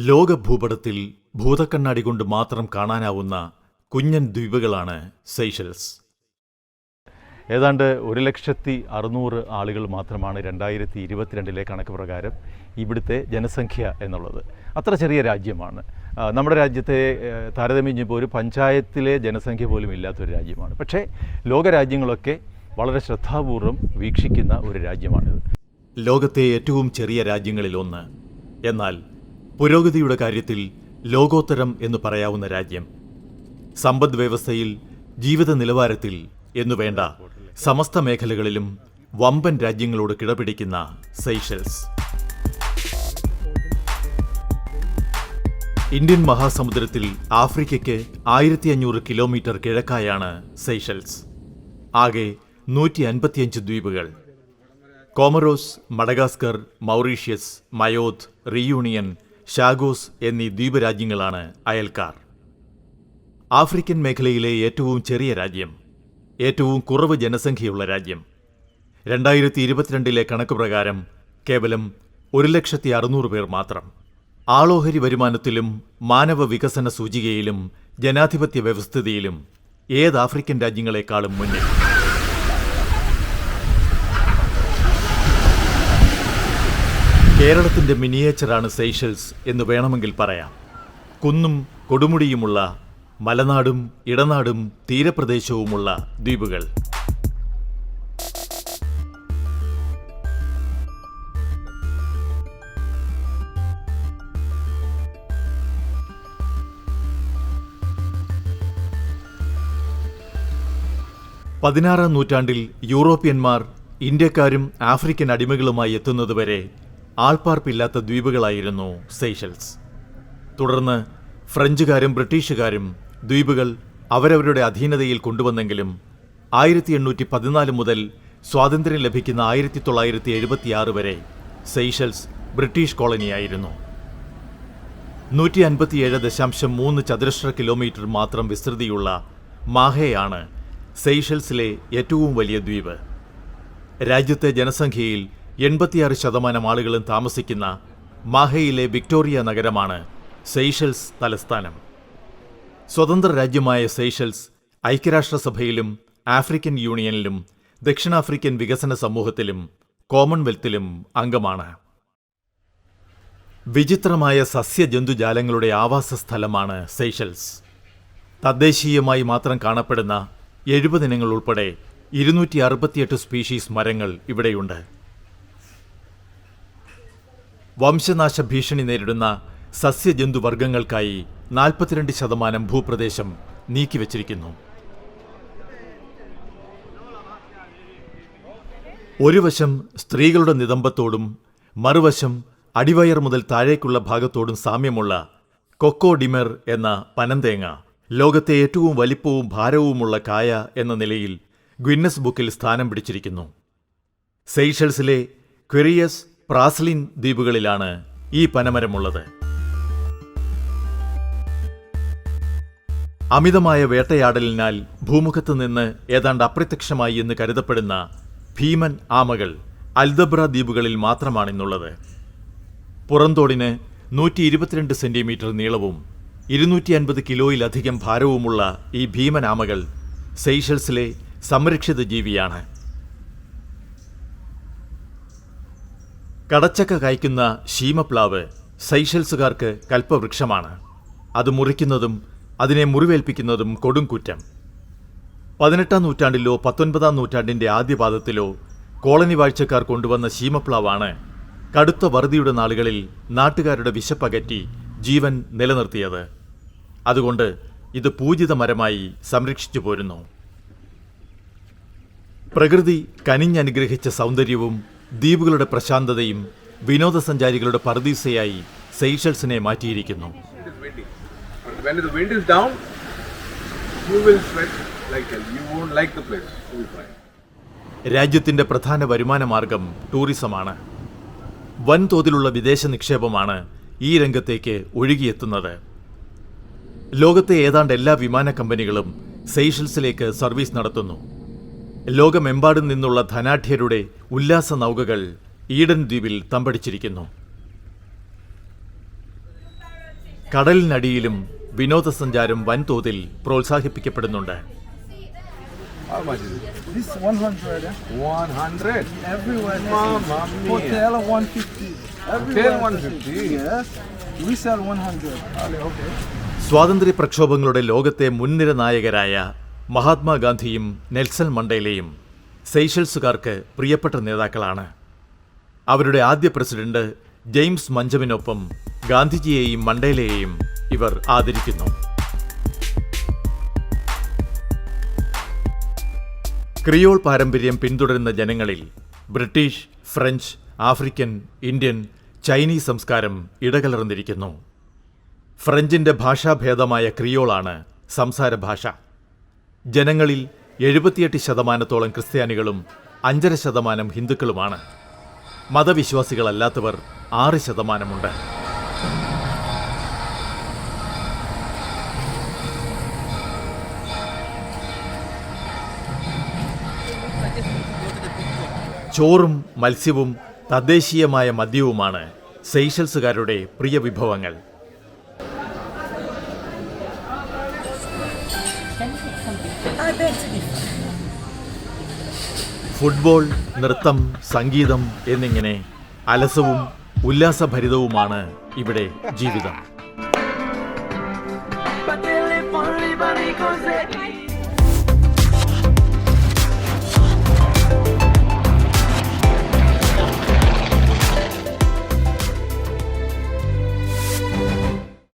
ലോകഭൂപടത്തിൽ ഭൂതക്കണ്ണാടി കൊണ്ട് മാത്രം കാണാനാവുന്ന കുഞ്ഞൻ ദ്വീപുകളാണ് സെയ്ഷൽസ്. ഏതാണ്ട് 1,60,600 ആളുകൾ മാത്രമാണ് 2022 കണക്ക് പ്രകാരം ഇവിടുത്തെ ജനസംഖ്യ എന്നുള്ളത്. അത്ര ചെറിയ രാജ്യമാണ്. നമ്മുടെ രാജ്യത്തെ താരതമ്യം ചെയ്യുമ്പോൾ ഒരു പഞ്ചായത്തിലെ ജനസംഖ്യ പോലും ഇല്ലാത്തൊരു രാജ്യമാണ്. പക്ഷേ ലോകരാജ്യങ്ങളൊക്കെ വളരെ ശ്രദ്ധാപൂർവം വീക്ഷിക്കുന്ന ഒരു രാജ്യമാണിത്. ലോകത്തെ ഏറ്റവും ചെറിയ രാജ്യങ്ങളിലൊന്ന്, എന്നാൽ പുരോഗതിയുടെ കാര്യത്തിൽ ലോകോത്തരം എന്ന് പറയാവുന്ന രാജ്യം. സമ്പദ് വ്യവസ്ഥയിൽ, ജീവിത നിലവാരത്തിൽ എന്നുവേണ്ട സമസ്ത മേഖലകളിലും വമ്പൻ രാജ്യങ്ങളോട് കിടപിടിക്കുന്ന സെയ്ഷൽസ്. ഇന്ത്യൻ മഹാസമുദ്രത്തിൽ ആഫ്രിക്കയ്ക്ക് 1500 കിലോമീറ്റർ കിഴക്കായാണ് സെയ്ഷൽസ്. ആകെ 155 ദ്വീപുകൾ. Comoros, Madagascar, Mauritius, Mayotte, Reunion, Chagos എന്നീ ദ്വീപ് രാജ്യങ്ങളാണ് അയൽക്കാർ. ആഫ്രിക്കൻ മേഖലയിലെ ഏറ്റവും ചെറിയ രാജ്യം, ഏറ്റവും കുറവ് ജനസംഖ്യയുള്ള രാജ്യം. 2022 കണക്ക് പ്രകാരം കേവലം 1,600,000 പേർ മാത്രം. ആളോഹരി വരുമാനത്തിലും മാനവ വികസന സൂചികയിലും ജനാധിപത്യ വ്യവസ്ഥിതിയിലും ഏത് ആഫ്രിക്കൻ രാജ്യങ്ങളെക്കാളും മുന്നിൽ. കേരളത്തിന്റെ മിനിയേച്ചറാണ് സെയ്ഷൽസ് എന്ന് വേണമെങ്കിൽ പറയാം. കുന്നും കൊടുമുടിയുമുള്ള, മലനാടും ഇടനാടും തീരപ്രദേശവുമുള്ള ദ്വീപുകൾ. പതിനാറാം നൂറ്റാണ്ടിൽ യൂറോപ്യന്മാർ ഇന്ത്യക്കാരും ആഫ്രിക്കൻ അടിമകളുമായി എത്തുന്നതുവരെ ആൾപ്പാർപ്പില്ലാത്ത ദ്വീപുകളായിരുന്നു സെയ്ഷൽസ്. തുടർന്ന് ഫ്രഞ്ചുകാരും ബ്രിട്ടീഷുകാരും ദ്വീപുകൾ അവരവരുടെ അധീനതയിൽ കൊണ്ടുവന്നെങ്കിലും 1814 മുതൽ സ്വാതന്ത്ര്യം ലഭിക്കുന്ന 1976 വരെ സെയ്ഷൽസ് ബ്രിട്ടീഷ് കോളനിയായിരുന്നു. 157.3 ചതുരശ്ര കിലോമീറ്റർ മാത്രം വിസ്തൃതിയുള്ള മാഹെയാണ് സെയ്ഷൽസിലെ ഏറ്റവും വലിയ ദ്വീപ്. രാജ്യത്തെ ജനസംഖ്യയിൽ 86% ആളുകളും താമസിക്കുന്ന മാഹെയിലെ വിക്ടോറിയ നഗരമാണ് സെയ്ഷൽസ് തലസ്ഥാനം. സ്വതന്ത്ര രാജ്യമായ സെയ്ഷൽസ് ഐക്യരാഷ്ട്രസഭയിലും ആഫ്രിക്കൻ യൂണിയനിലും ദക്ഷിണാഫ്രിക്കൻ വികസന സമൂഹത്തിലും കോമൺവെൽത്തിലും അംഗമാണ്. വിചിത്രമായ സസ്യജന്തുജാലങ്ങളുടെ ആവാസ സ്ഥലമാണ് സെയ്ഷൽസ്. തദ്ദേശീയമായി മാത്രം കാണപ്പെടുന്ന 70 ഇനങ്ങൾ ഉൾപ്പെടെ 268 സ്പീഷീസ് മരങ്ങൾ ഇവിടെയുണ്ട്. വംശനാശ ഭീഷണി നേരിടുന്ന സസ്യജന്തുവർഗ്ഗങ്ങൾക്കായി 42% ഭൂപ്രദേശം നീക്കിവച്ചിരിക്കുന്നു. ഒരു വശം സ്ത്രീകളുടെ നിതംബത്തോടും മറുവശം അടിവയർ മുതൽ താഴേക്കുള്ള ഭാഗത്തോടും സാമ്യമുള്ള കൊക്കോ ഡിമെർ എന്ന പനന്തേങ്ങ ലോകത്തെ ഏറ്റവും വലിപ്പവും ഭാരവുമുള്ള കായ എന്ന നിലയിൽ ഗിന്നസ് ബുക്കിൽ സ്ഥാനം പിടിച്ചിരിക്കുന്നു. സെയ്ഷൽസിലെ ക്വെറിയസ്, പ്രാസ്ലിൻ ദ്വീപുകളിലാണ് ഈ പനമരമുള്ളത്. അമിതമായ വേട്ടയാടലിനാൽ ഭൂമുഖത്ത് നിന്ന് ഏതാണ്ട് അപ്രത്യക്ഷമായി എന്ന് കരുതപ്പെടുന്ന ഭീമൻ ആമകൾ അൽദബ്ര ദ്വീപുകളിൽ മാത്രമാണിന്നുള്ളത്. പുറന്തോടിന് 122 സെന്റിമീറ്റർ നീളവും 250 കിലോയിലധികം ഭാരവുമുള്ള ഈ ഭീമൻ ആമകൾ സെയ്ഷൽസിലെ സംരക്ഷിത ജീവിയാണ്. കടച്ചക്ക കായ്ക്കുന്ന ശീമപ്ലാവ് സെയ്ഷൽസുകാർക്ക് കൽപ്പവൃക്ഷമാണ്. അത് മുറിക്കുന്നതും അതിനെ മുറിവേൽപ്പിക്കുന്നതും കൊടുംകുറ്റം. 18-ാം നൂറ്റാണ്ടിലോ 19-ാം നൂറ്റാണ്ടിന്റെ ആദ്യപാദത്തിലോ കോളനി വാഴ്ചക്കാർ കൊണ്ടുവന്ന ശീമപ്ലാവാണ് കടുത്ത വറുതിയുടെ നാളുകളിൽ നാട്ടുകാരുടെ വിശപ്പകറ്റി ജീവൻ നിലനിർത്തിയത്. അതുകൊണ്ട് ഇത് പൂജിത മരമായി സംരക്ഷിച്ചു പോരുന്നു. പ്രകൃതി കനിഞ്ഞനുഗ്രഹിച്ച സൗന്ദര്യവും ദ്വീപുകളുടെ പ്രശാന്തതയും വിനോദസഞ്ചാരികളുടെ പറുദീസയായി സെയ്ഷൽസിനെ മാറ്റിയിരിക്കുന്നു. രാജ്യത്തിന്റെ പ്രധാന വരുമാന മാർഗം ടൂറിസമാണ്. വൻതോതിലുള്ള വിദേശ നിക്ഷേപമാണ് ഈ രംഗത്തേക്ക് ഒഴുകിയെത്തുന്നത്. ലോകത്തെ ഏതാണ്ട് എല്ലാ വിമാന കമ്പനികളും സെയ്ഷൽസിലേക്ക് സർവീസ് നടത്തുന്നു. ലോകമെമ്പാടും നിന്നുള്ള ധനാഢ്യരുടെ ഉല്ലാസ നൗകകൾ ഈഡൻ ദ്വീപിൽ തമ്പടിച്ചിരിക്കുന്നു. കടലിനടിയിലും വിനോദസഞ്ചാരം വൻതോതിൽ പ്രോത്സാഹിപ്പിക്കപ്പെടുന്നുണ്ട്. How much is it? This 100. 100. Everywhere. Mamma mia. Hotel 150. Hotel 150. Yes. We sell 100. Okay. സ്വാതന്ത്ര്യ പ്രക്ഷോഭങ്ങളുടെ ലോകത്തെ മുൻനിര നായകരായ മഹാത്മാഗാന്ധിയും നെൽസൺ മണ്ടേലയും സെയ്ഷൽസുകാർക്ക് പ്രിയപ്പെട്ട നേതാക്കളാണ്. അവരുടെ ആദ്യ പ്രസിഡന്റ് ജെയിംസ് മഞ്ചമിനൊപ്പം ഗാന്ധിജിയെയും മണ്ടേലയെയും ഇവർ ആദരിക്കുന്നു. ക്രിയോൾ പാരമ്പര്യം പിന്തുടരുന്ന ജനങ്ങളിൽ British, French, African, Indian, Chinese സംസ്കാരം ഇടകലർന്നിരിക്കുന്നു. ഫ്രഞ്ചിന്റെ ഭാഷാഭേദമായ ക്രിയോളാണ് സംസാര ഭാഷ. ജനങ്ങളിൽ 78% ക്രിസ്ത്യാനികളും 5.5% ഹിന്ദുക്കളുമാണ്. മതവിശ്വാസികളല്ലാത്തവർ 6%. ചോറും മത്സ്യവും തദ്ദേശീയമായ മദ്യവുമാണ് സെയ്ഷൽസുകാരുടെ പ്രിയ വിഭവങ്ങൾ. ഫുട്ബോൾ, നൃത്തം, സംഗീതം എന്നിങ്ങനെ അലസവും ഉല്ലാസഭരിതവുമാണ് ഇവിടെ ജീവിതം. But they live only money 'cause they